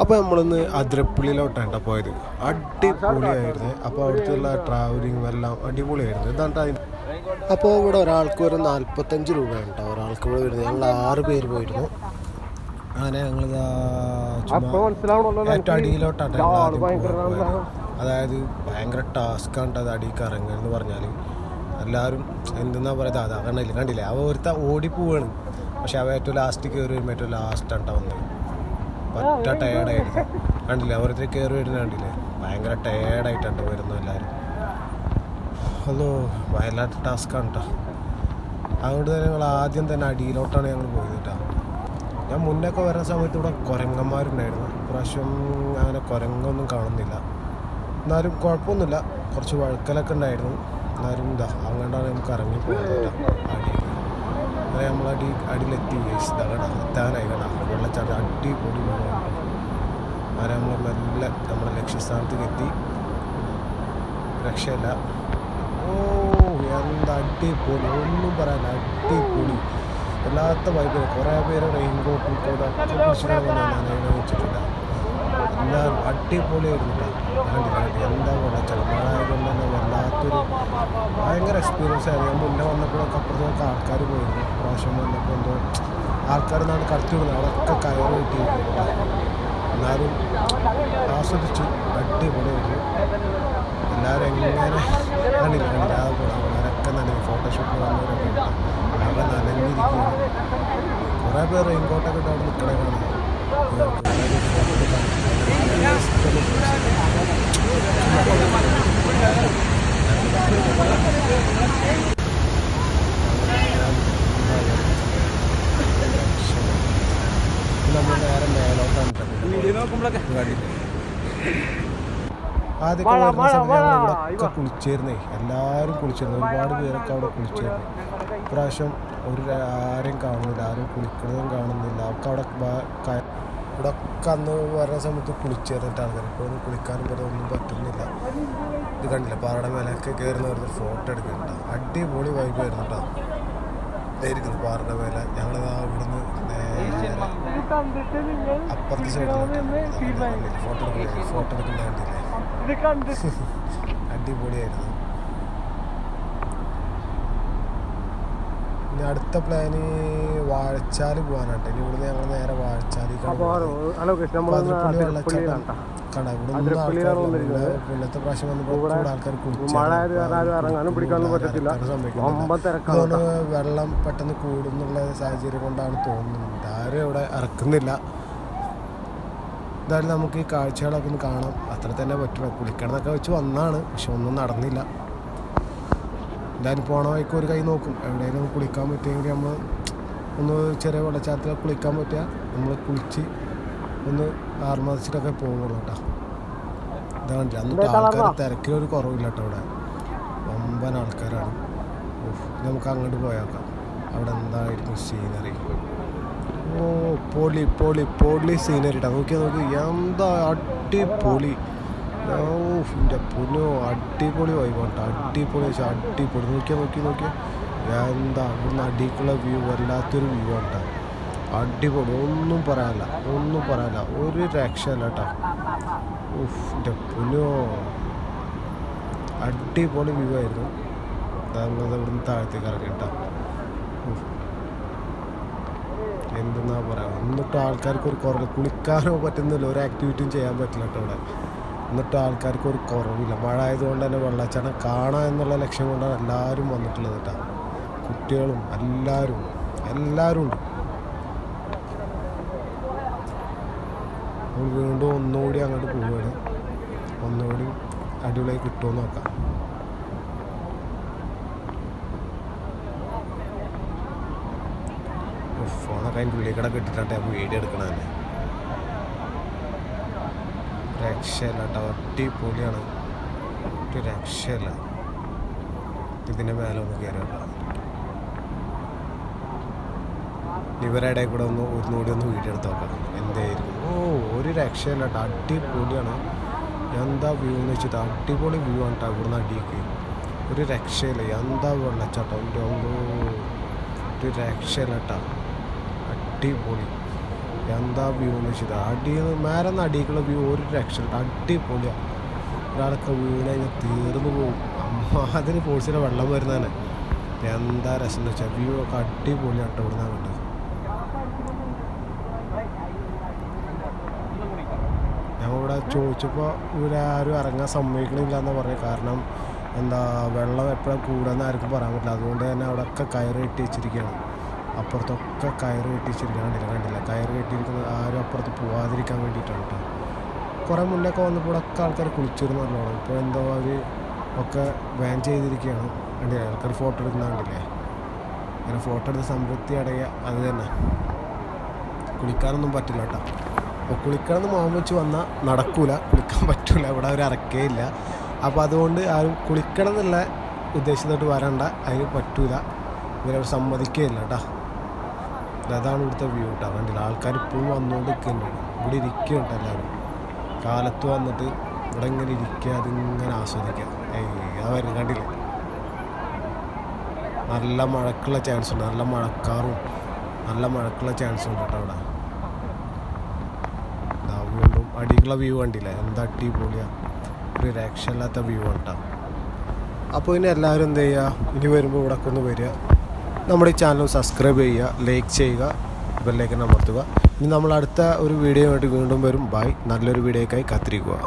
അപ്പോൾ നമ്മളിന്ന് അതിരപ്പള്ളിയിലോട്ടാണ് പോയത്. അടിപൊളിയായിരുന്നു. അപ്പോൾ അവിടുത്തെ ട്രാവലിംഗ് എല്ലാം അടിപൊളിയായിരുന്നു. ഇതാണ് അതിന്. അപ്പോൾ ഇവിടെ ഒരാൾക്ക് ഒരു 45 രൂപയാണ് കേട്ടോ ഒരാൾക്ക് ഇവിടെ വരുന്നത്. ഞങ്ങൾ 6 പേര് പോയിരുന്നു. അങ്ങനെ ഞങ്ങൾ ഏറ്റവും അടിയിലോട്ടാണ് ഞങ്ങൾ ആദ്യം പോയത്. അതായത് ഭയങ്കര ടാസ്ക്കാണ് അത് അടിയിൽ ഇറങ്ങുക എന്ന് പറഞ്ഞാൽ. എല്ലാവരും എന്തെന്നാ പറയുക, അതാ കണ്ടില്ലേ അവ ഒരുത്ത ഓടിപ്പോവാണ്. പക്ഷെ അവ ഏറ്റവും ലാസ്റ്റ് കയറി വരുമ്പോൾ ഏറ്റവും ലാസ്റ്റാണ് വന്നത്. പറ്റ ടയേർഡായിരുന്നു. കണ്ടില്ലേ ഓരോരുത്തർ കയറി വരുന്ന കണ്ടില്ലേ, ഭയങ്കര ടയേർഡായിട്ടാണ് വരുന്നത് എല്ലാവരും. അതോ വയലാട്ട് ടാസ്ക്കാണ് കേട്ടോ. അതുകൊണ്ട് തന്നെ ഞങ്ങൾ ആദ്യം തന്നെ അടിയിലോട്ടാണ് ഞങ്ങൾ പോയത് കേട്ടോ. ഞാൻ മുന്നൊക്കെ വരുന്ന സമയത്ത് ഇവിടെ കുരങ്ങന്മാരുണ്ടായിരുന്നു. ഇപ്രാവശ്യം അങ്ങനെ കുരങ്ങൊന്നും കാണുന്നില്ല. എന്നാലും കുഴപ്പമൊന്നുമില്ല, കുറച്ച് വഴുക്കലൊക്കെ ഉണ്ടായിരുന്നു. എന്നാലും ഇതാ അങ്ങോട്ടാണ് നമുക്ക് ഇറങ്ങി പോകുന്നത് കേട്ടോ. അങ്ങനെ നമ്മൾ അടിയിലെത്തി എത്താനായി കേട്ടോ. വെള്ളച്ചാട്ടം അടിപൊളി വെള്ളമാണ്. അങ്ങനെ നമ്മൾ മെല്ലെ നമ്മുടെ ലക്ഷ്യസ്ഥാനത്തേക്ക് എത്തി. രക്ഷയില്ല. ഓ എന്താ അടിപൊളി, ഒന്നും പറയാനില്ല, അടിപൊളി. വല്ലാത്ത വൈബ്. കുറേ പേര് റെയിൻകോട്ടും കൂടെ ഒക്കെ പിടിച്ചിട്ടാണ് വന്നത് വെച്ചിട്ടില്ല. എല്ലാവരും അടിപൊളിയായിരുന്നു. എന്താ വെള്ളച്ചാട്ടം. മഴ ആയതുകൊണ്ട് തന്നെ വല്ലാത്തൊരു ഭയങ്കര എക്സ്പീരിയൻസ് ആയിരുന്നു. ഞാൻ മുന്നേ വന്നപ്പോഴൊക്കെ അപ്പുറത്തൊക്കെ ആൾക്കാർ പോയിരുന്നു. പ്രാവശ്യം വന്നപ്പോൾ എന്തോ ആൾക്കാർ നാട് കടത്തി വിടുന്നത് അവിടെയൊക്കെ കയറ് കിട്ടിയിട്ടുണ്ട്. എന്നാലും ആസ്വദിച്ചു. അടിപൊളിയായിരുന്നു. എല്ലാവരും എങ്ങനെ കണ്ടില്ല അവരൊക്കെ നനഞ്ഞു. ഫോട്ടോഷൂട്ടിന് വന്നവരൊക്കെ ഉണ്ട്. അവിടെ നനഞ്ഞിരിക്കുകയാണ്. കുറേ പേർ റെയിൻകോട്ടൊക്കെ ഇട്ട് അവിടെ നിൽക്കണേ കാണാം. നമ്മൾ നേരെ മേലോട്ടാണ് കണ്ടില്ലേ. ആദ്യമൊക്കെ വരുന്ന സമയത്ത് ഇവിടെയൊക്കെ കുളിച്ചേരുന്നേ. എല്ലാവരും കുളിച്ചിരുന്നു. ഒരുപാട് പേരൊക്കെ അവിടെ കുളിച്ചേരുന്നു. ഇപ്രാവശ്യം ആരെയും കാണുന്നില്ല, ആരും കുളിക്കുന്നതും കാണുന്നില്ല. ഒക്കെ അവിടെ ഇവിടെ ഒക്കെ അന്ന് വരുന്ന സമയത്ത് കുളിച്ചേർന്നിട്ടാണ് ആൾക്കാർ. ഇപ്പോൾ ഒന്നും കുളിക്കാനും പോലെ ഒന്നും പറ്റുന്നില്ല. ഇത് കണ്ടില്ല, പാറയുടെ മേലൊക്കെ കയറുന്ന വെറുതെ ഫോട്ടോ എടുക്കുന്നുണ്ട്. അടിപൊളി വൈബായിരുന്നു കേട്ടോ. ഇതായിരിക്കുന്നു പാറയുടെ മേലെ. ഞങ്ങൾ ഇവിടുന്ന് അപ്പുറത്തെ സൈഡിലോട്ട് ഫോട്ടോ എടുക്കുന്ന കണ്ടില്ലേ. അടിപൊളിയായിരുന്നു. ഇനി അടുത്ത പ്ലാന് വാഴച്ചാൽ പോകാനായിട്ട്. ഇനി ഇവിടുന്ന് ഞങ്ങൾ നേരെ വാഴച്ചാലിലേക്കാണ്. വെള്ളച്ചാട്ടം കണ്ട. ഇവിടെ ഒന്നും ആൾക്കാരില്ല. പിന്നത്തെ പ്രാവശ്യം വന്നപ്പോൾ ആൾക്കാർ കുളിച്ചാണ്. വെള്ളം പെട്ടെന്ന് കൂടുന്നുള്ള സാഹചര്യം കൊണ്ടാണ് തോന്നുന്നത്. ആരും ഇവിടെ ഇറക്കുന്നില്ല. എന്തായാലും നമുക്ക് ഈ കാഴ്ചകളൊക്കെ ഒന്ന് കാണാം. അത്ര തന്നെ പറ്റുള്ളൂ. കുളിക്കണമെന്നൊക്കെ വെച്ച് വന്നാണ്, പക്ഷെ ഒന്നും നടന്നില്ല. എന്തായാലും പോണ വഴിക്ക് ഒരു കൈ നോക്കും. എവിടെയെങ്കിലും കുളിക്കാൻ പറ്റുമെങ്കിൽ നമ്മൾ ഒന്ന് ചെറിയ വെള്ളച്ചാട്ടത്തിൽ കുളിക്കാൻ പറ്റിയാൽ നമ്മൾ കുളിച്ച് ഒന്ന് ആർമതിച്ചിട്ടൊക്കെ പോകുള്ളൂ കേട്ടോ. ഇതാ കണ്ടില്ല, അന്നിട്ട് ആൾക്കാർ തിരക്കിലൊരു കുറവില്ല കേട്ടോ. ഇവിടെ വമ്പൻ ആൾക്കാരാണ്. നമുക്ക് അങ്ങോട്ട് പോയേക്കാം. അവിടെ എന്തായിരിക്കും സീനറി. ഓ പൊളി പൊളി പൊളി സീനറി ഇട്ടാ. നോക്കി എന്താ അടിപൊളി. എൻ്റെ പൊന്നോ അടിപൊളി വൈബാണ്. അടിപൊളി വെച്ചാൽ അടിപൊളി. നോക്കിയാൽ എന്താ ഇവിടുന്ന് അടിക്കുള്ള വ്യൂ വല്ലാത്തൊരു വ്യൂ ആണ് കേട്ടോ. അടിപൊളി. ഒന്നും പറയാനില്ല. ഒരു രക്ഷയില്ല കേട്ടോ. എൻ്റെ പൊന്നോ അടിപൊളി വ്യൂ ആയിരുന്നു. ഇവിടുന്ന് താഴത്തേക്ക് ഇറങ്ങി കേട്ടോ. എന്തെന്നാ പറയാ. എന്നിട്ട് ആൾക്കാർക്ക് ഒരു കുറവ്. കുളിക്കാനോ പറ്റുന്നില്ല, ഒരു ആക്ടിവിറ്റിയും ചെയ്യാൻ പറ്റില്ല കേട്ടോ ഇവിടെ. എന്നിട്ട് ആൾക്കാർക്ക് ഒരു കുറവില്ല. മഴ ആയതുകൊണ്ട് തന്നെ വെള്ളച്ചാട്ടം കാണാം എന്നുള്ള ലക്ഷ്യം കൊണ്ടാണ് എല്ലാവരും വന്നിട്ടുള്ളത് കേട്ടോ. കുട്ടികളും എല്ലാവരും ഉണ്ട്. നമ്മൾ വീണ്ടും ഒന്നുകൂടി അങ്ങോട്ട് പോവുകയാണ്. ഒന്നുകൂടി അടിപൊളിയായി കിട്ടുമെന്ന് നോക്കാം. ഫോണൊക്കെ അതിൻ്റെ ഉള്ളിൽ കൂടെ കിട്ടിട്ടാണ് ഞാൻ വീഡിയോ എടുക്കണത് തന്നെ. രക്ഷയില്ല കേട്ടോ. അടിപൊളിയാണ്. ഒരു രക്ഷയില്ല. ഇതിൻ്റെ മേലെ ഒന്ന് കയറി കേട്ടോ. ഇവരുടെ കൂടെ ഒന്നുകൂടി ഒന്ന് വീഡിയോ എടുത്ത് നോക്കാം എന്തായിരുന്നു. ഒരു രക്ഷയില്ല കേട്ടോ. അടിപൊളിയാണ്. എന്താ വ്യൂ എന്ന് വെച്ചിട്ട് അടിപൊളി വ്യൂ ആണ് കേട്ടോ. ഇവിടുന്ന് അടിയിലേക്ക് ഒരു രക്ഷയില്ല. എന്താ വെള്ളച്ചാട്ടം. ഒരു രക്ഷയില്ല കേട്ടോ. അടിപൊളി. എന്താ വ്യൂ എന്ന് വെച്ചിട്ട് മേലെ നിന്ന് അടിക്കുള്ള വ്യൂ ഒരു രക്ഷ അടിപൊളിയാണ്. ഒരാളൊക്കെ വീണ് കഴിഞ്ഞാൽ തീർന്നു പോകും. അതിന് ഫോഴ്സിലെ വെള്ളം വരുന്നതന്നെ എന്താ രസം എന്ന് വെച്ചാൽ വ്യൂ ഒക്കെ അടിപൊളിയാണ് കേട്ടോ ഇവിടുന്ന് കണ്ടത്. ഞങ്ങളിവിടെ ചോദിച്ചപ്പോൾ ഇവരാരും ഇറങ്ങാൻ സമ്മതിക്കണില്ല എന്ന് പറഞ്ഞു. കാരണം എന്താ വെള്ളം എപ്പോഴും കൂടാന്ന് ആർക്കും പറയാൻ പറ്റില്ല. അതുകൊണ്ട് തന്നെ അവിടെ ഒക്കെ കയറ് കെട്ടി വെച്ചിരിക്കുകയാണ്. അപ്പുറത്തൊക്കെ കയറ് കെട്ടി വെച്ചിരിക്കുകയാണ്. കണ്ടില്ല കയറ് കെട്ടിയിരിക്കുന്നത് ആരും അപ്പുറത്ത് പോവാതിരിക്കാൻ വേണ്ടിയിട്ടാണ് കേട്ടോ. കുറേ മുന്നേയൊക്കെ വന്നപ്പോൾ ഇവിടെ ഒക്കെ ആൾക്കാർ കുളിച്ചിരുന്നല്ലോ. ഇപ്പോൾ എന്തോ അവർ ഒക്കെ ബാൻ ചെയ്തിരിക്കുകയാണ്. കണ്ടില്ലേ ആൾക്കാർ ഫോട്ടോ എടുക്കുന്ന കണ്ടില്ലേ. അങ്ങനെ ഫോട്ടോ എടുത്ത് സംതൃപ്തി അടയുക അത് തന്നെ. കുളിക്കാനൊന്നും പറ്റില്ല കേട്ടോ. അപ്പോൾ കുളിക്കണമെന്ന് മോഹം വെച്ച് വന്നാൽ നടക്കൂല, കുളിക്കാൻ പറ്റില്ല, ഇവിടെ അവർ ഇറക്കുകയില്ല. അപ്പോൾ അതുകൊണ്ട് ആരും കുളിക്കണം എന്നുള്ള ഉദ്ദേശത്തോട്ട് വരണ്ട, അതിന് പറ്റൂല, ഇവരവർ സമ്മതിക്കുകയില്ല കേട്ടോ. അതാണ് ഇവിടുത്തെ വ്യൂ കേട്ടോ. കണ്ടില്ല ആൾക്കാർ ഇപ്പോഴും വന്നുകൊണ്ട് നിൽക്കുന്നുണ്ട്. ഇവിടെ ഇരിക്കുന്നുണ്ട് എല്ലാവരും. കാലത്ത് വന്നിട്ട് ഇവിടെ ഇങ്ങനെ ഇരിക്കുക, അതിങ്ങനെ ആസ്വദിക്കുക. വരും കണ്ടില്ലേ. നല്ല മഴക്കുള്ള ചാൻസ് ഉണ്ട്, നല്ല മഴക്കാറും നല്ല മഴക്കുള്ള ചാൻസ് ഉണ്ട് കേട്ടോ അവിടെ. വീണ്ടും അടിക്കുള്ള വ്യൂ കണ്ടില്ലേ, എന്താ അടിപൊളിയാണ്, ഒരു രക്ഷയില്ലാത്ത വ്യൂ കേട്ടോ. അപ്പോൾ ഇനി എല്ലാവരും എന്ത് ചെയ്യുക, ഇനി വരുമ്പോൾ ഇവിടെ ഒന്ന് വരിക, നമ്മുടെ ഈ ചാനൽ സബ്സ്ക്രൈബ് ചെയ്യുക, ലൈക്ക് ചെയ്യുക, ബെല്ലൈക്കൺ അമർത്തുക. ഇനി നമ്മൾ അടുത്ത ഒരു വീഡിയോ ആയിട്ട് വീണ്ടും വരും. ബൈ. നല്ലൊരു വീഡിയോക്കായി കാത്തിരിക്കുക.